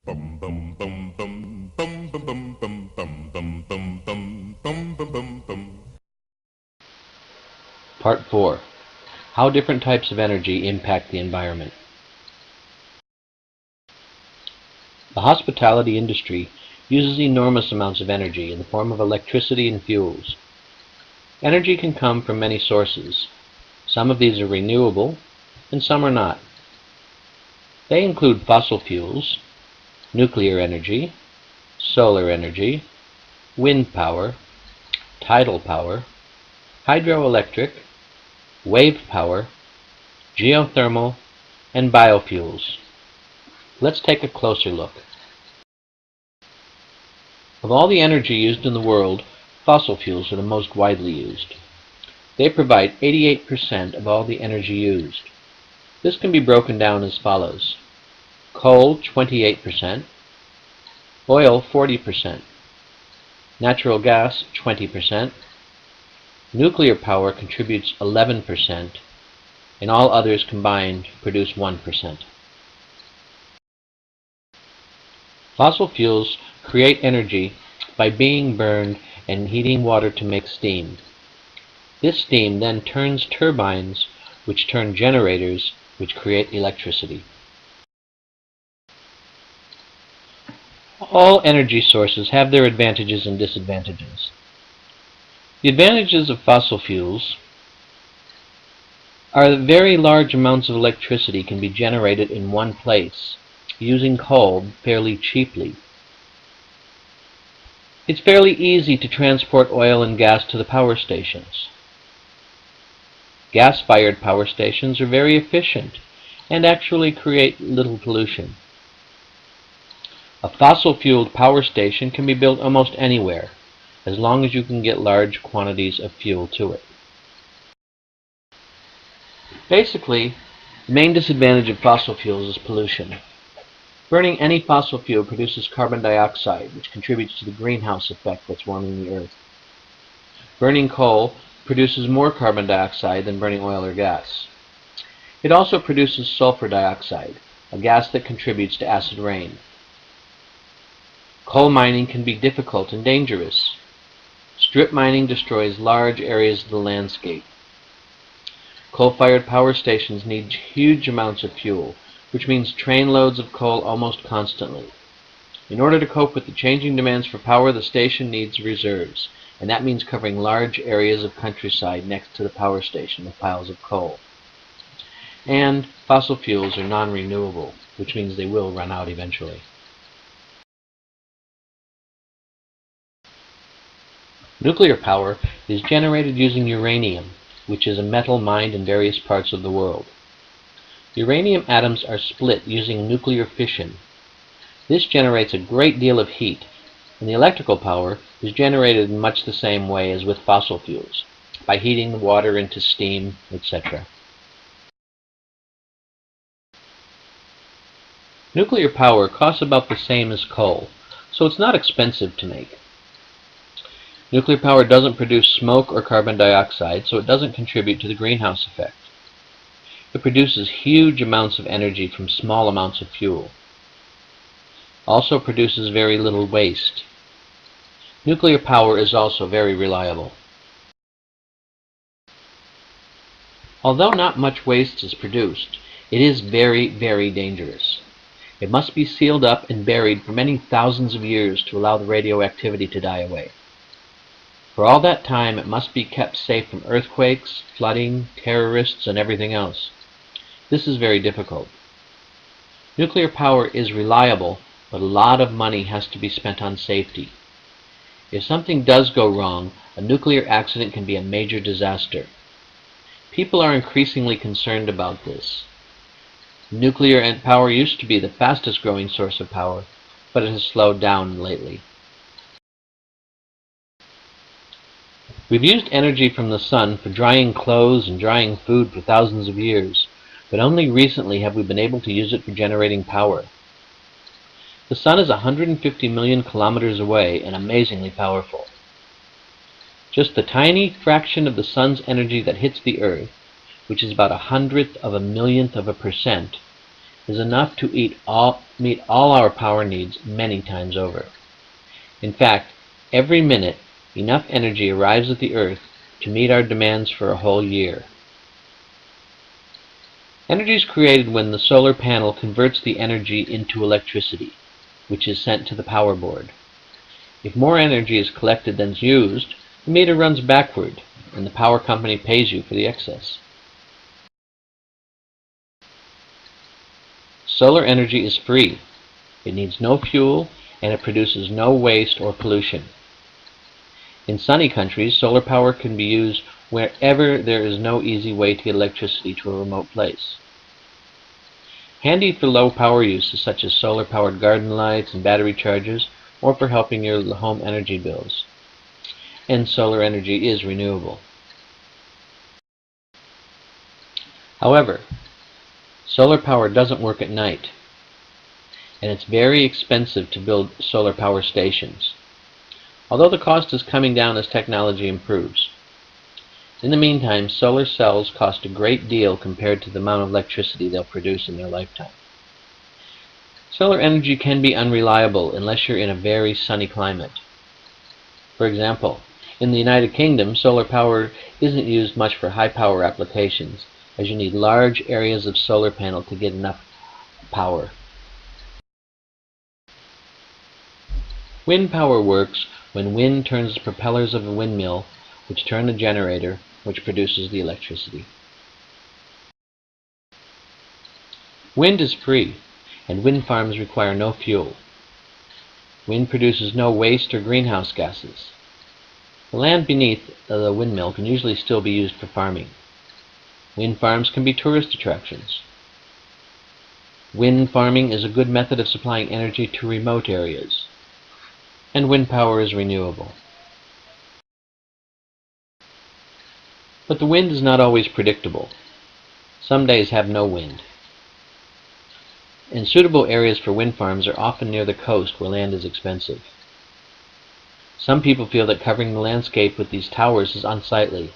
Bum bum bum bum bum bum bum bum bum bum bum bum bum bum bum bum. Part 4. How different types of energy impact the environment. The hospitality industry uses enormous amounts of energy in the form of electricity and fuels. Energy can come from many sources. Some of these are renewable, and some are not. They include fossil fuels, nuclear energy, solar energy, wind power, tidal power, hydroelectric, wave power, geothermal, and biofuels. Let's take a closer look. Of all the energy used in the world, fossil fuels are the most widely used. They provide 88% of all the energy used. This can be broken down as follows: coal 28%, oil 40%, natural gas 20%, nuclear power contributes 11%, and all others combined produce 1%. Fossil fuels create energy by being burned and heating water to make steam. This steam then turns turbines, which turn generators, which create electricity. All energy sources have their advantages and disadvantages. The advantages of fossil fuels are that very large amounts of electricity can be generated in one place, using coal fairly cheaply. It's fairly easy to transport oil and gas to the power stations. Gas-fired power stations are very efficient and actually create little pollution. A fossil-fueled power station can be built almost anywhere, as long as you can get large quantities of fuel to it. Basically, the main disadvantage of fossil fuels is pollution. Burning any fossil fuel produces carbon dioxide, which contributes to the greenhouse effect that's warming the earth. Burning coal produces more carbon dioxide than burning oil or gas. It also produces sulfur dioxide, a gas that contributes to acid rain. Coal mining can be difficult and dangerous. Strip mining destroys large areas of the landscape. Coal-fired power stations need huge amounts of fuel, which means trainloads of coal almost constantly. In order to cope with the changing demands for power, the station needs reserves, and that means covering large areas of countryside next to the power station with piles of coal. And fossil fuels are non-renewable, which means they will run out eventually. Nuclear power is generated using uranium, which is a metal mined in various parts of the world. Uranium atoms are split using nuclear fission. This generates a great deal of heat, and the electrical power is generated in much the same way as with fossil fuels, by heating the water into steam, etc. Nuclear power costs about the same as coal, so it's not expensive to make. Nuclear power doesn't produce smoke or carbon dioxide, so it doesn't contribute to the greenhouse effect. It produces huge amounts of energy from small amounts of fuel. Also produces very little waste. Nuclear power is also very reliable. Although not much waste is produced, it is very, very dangerous. It must be sealed up and buried for many thousands of years to allow the radioactivity to die away. For all that time, it must be kept safe from earthquakes, flooding, terrorists, and everything else. This is very difficult. Nuclear power is reliable, but a lot of money has to be spent on safety. If something does go wrong, a nuclear accident can be a major disaster. People are increasingly concerned about this. Nuclear power used to be the fastest growing source of power, but it has slowed down lately. We've used energy from the sun for drying clothes and drying food for thousands of years, but only recently have we been able to use it for generating power. The sun is 150 million kilometers away and amazingly powerful. Just the tiny fraction of the sun's energy that hits the earth, which is about 1/100 of a millionth of a percent, is enough to meet all our power needs many times over. In fact, every minute, enough energy arrives at the Earth to meet our demands for a whole year. Energy is created when the solar panel converts the energy into electricity, which is sent to the power board. If more energy is collected than is used, the meter runs backward, and the power company pays you for the excess. Solar energy is free. It needs no fuel, and it produces no waste or pollution. In sunny countries, solar power can be used wherever there is no easy way to get electricity to a remote place. Handy for low power uses such as solar-powered garden lights and battery chargers, or for helping your home energy bills. And solar energy is renewable. However, solar power doesn't work at night, and it's very expensive to build solar power stations, although the cost is coming down as technology improves. In the meantime, solar cells cost a great deal compared to the amount of electricity they'll produce in their lifetime. Solar energy can be unreliable unless you're in a very sunny climate. For example, in the United Kingdom, solar power isn't used much for high-power applications, as you need large areas of solar panel to get enough power. Wind power works when wind turns the propellers of a windmill, which turn a generator, which produces the electricity. Wind is free, and wind farms require no fuel. Wind produces no waste or greenhouse gases. The land beneath the windmill can usually still be used for farming. Wind farms can be tourist attractions. Wind farming is a good method of supplying energy to remote areas, and wind power is renewable. But the wind is not always predictable. Some days have no wind. And suitable areas for wind farms are often near the coast where land is expensive. Some people feel that covering the landscape with these towers is unsightly.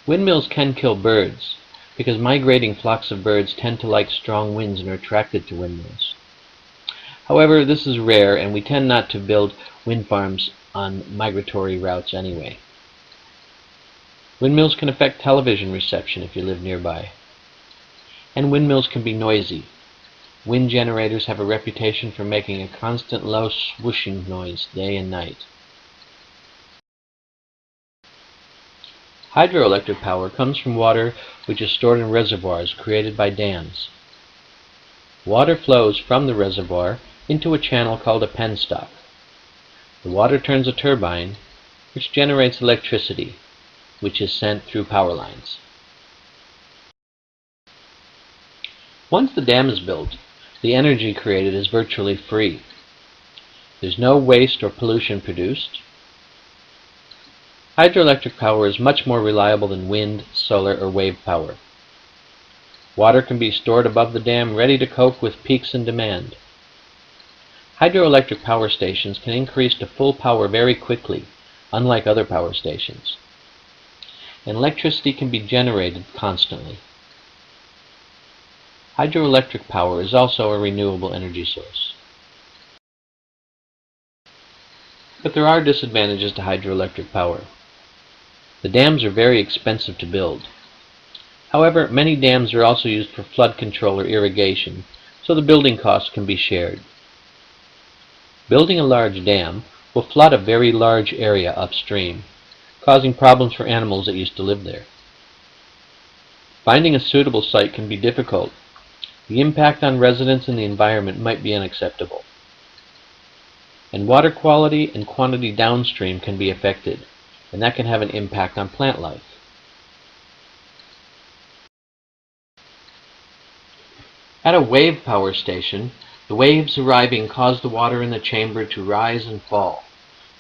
Windmills can kill birds, because migrating flocks of birds tend to like strong winds and are attracted to windmills. However, this is rare, and we tend not to build wind farms on migratory routes anyway. Windmills can affect television reception if you live nearby. And windmills can be noisy. Wind generators have a reputation for making a constant low swooshing noise day and night. Hydroelectric power comes from water which is stored in reservoirs created by dams. Water flows from the reservoir into a channel called a penstock. The water turns a turbine, which generates electricity, which is sent through power lines. Once the dam is built, the energy created is virtually free. There's no waste or pollution produced. Hydroelectric power is much more reliable than wind, solar, or wave power. Water can be stored above the dam ready to cope with peaks in demand. Hydroelectric power stations can increase to full power very quickly, unlike other power stations. And electricity can be generated constantly. Hydroelectric power is also a renewable energy source. But there are disadvantages to hydroelectric power. The dams are very expensive to build. However, many dams are also used for flood control or irrigation, so the building costs can be shared. Building a large dam will flood a very large area upstream, causing problems for animals that used to live there. Finding a suitable site can be difficult. The impact on residents and the environment might be unacceptable. And water quality and quantity downstream can be affected, and that can have an impact on plant life. At a wave power station, the waves arriving cause the water in the chamber to rise and fall,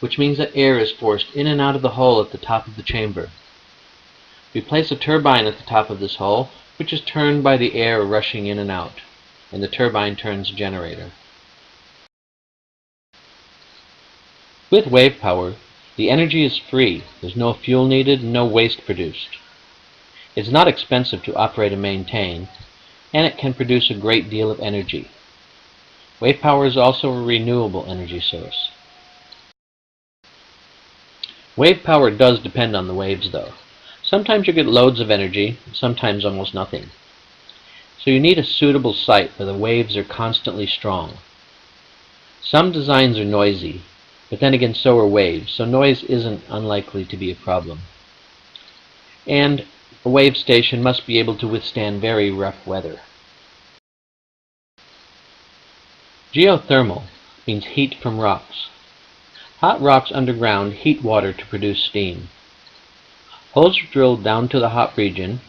which means that air is forced in and out of the hole at the top of the chamber. We place a turbine at the top of this hole, which is turned by the air rushing in and out, and the turbine turns a generator. With wave power, the energy is free. There's no fuel needed and no waste produced. It's not expensive to operate and maintain, and it can produce a great deal of energy. Wave power is also a renewable energy source. Wave power does depend on the waves, though. Sometimes you get loads of energy, sometimes almost nothing. So you need a suitable site where the waves are constantly strong. Some designs are noisy, but then again so are waves, so noise isn't unlikely to be a problem. And a wave station must be able to withstand very rough weather. Geothermal means heat from rocks. Hot rocks underground heat water to produce steam. Holes are drilled down to the hot region,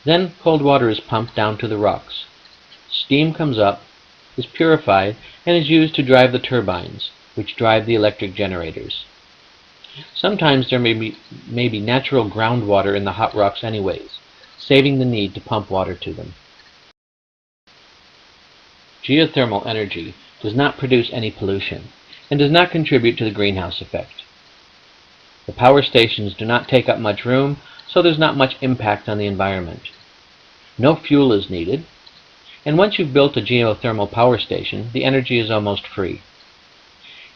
then cold water is pumped down to the rocks. Steam comes up, is purified, and is used to drive the turbines, which drive the electric generators. Sometimes there may be natural groundwater in the hot rocks anyways, saving the need to pump water to them. Geothermal energy does not produce any pollution and does not contribute to the greenhouse effect. The power stations do not take up much room, so there's not much impact on the environment. No fuel is needed, and once you've built a geothermal power station, the energy is almost free.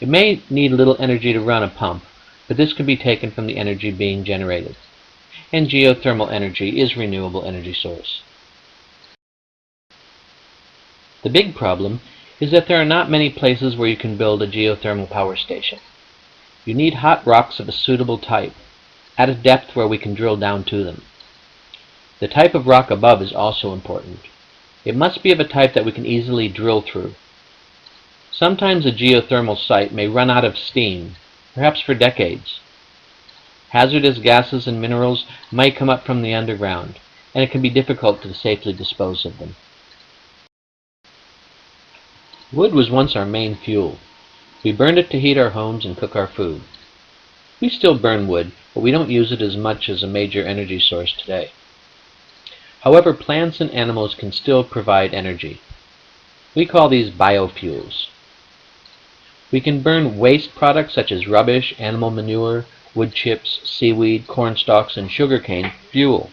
It may need little energy to run a pump, but this can be taken from the energy being generated. And geothermal energy is a renewable energy source. The big problem is that there are not many places where you can build a geothermal power station. You need hot rocks of a suitable type, at a depth where we can drill down to them. The type of rock above is also important. It must be of a type that we can easily drill through. Sometimes a geothermal site may run out of steam, perhaps for decades. Hazardous gases and minerals might come up from the underground, and it can be difficult to safely dispose of them. Wood was once our main fuel. We burned it to heat our homes and cook our food. We still burn wood, but we don't use it as much as a major energy source today. However, plants and animals can still provide energy. We call these biofuels. We can burn waste products such as rubbish, animal manure, wood chips, seaweed, corn stalks, and sugarcane for fuel.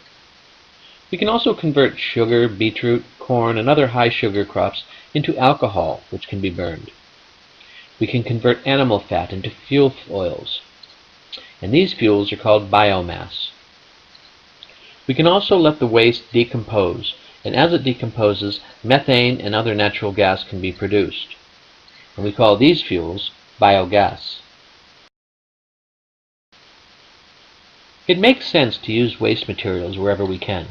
We can also convert sugar, beetroot, corn, and other high sugar crops into alcohol, which can be burned. We can convert animal fat into fuel oils, and these fuels are called biomass. We can also let the waste decompose, and as it decomposes, methane and other natural gas can be produced. And we call these fuels biogas. It makes sense to use waste materials wherever we can.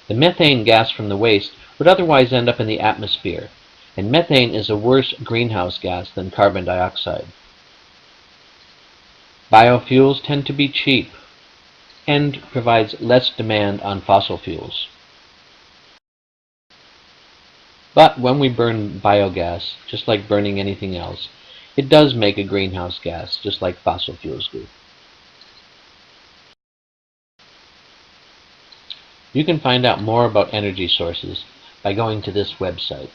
The methane gas from the waste would otherwise end up in the atmosphere, and methane is a worse greenhouse gas than carbon dioxide. Biofuels tend to be cheap and provides less demand on fossil fuels. But when we burn biogas, just like burning anything else, it does make a greenhouse gas, just like fossil fuels do. You can find out more about energy sources by going to this website.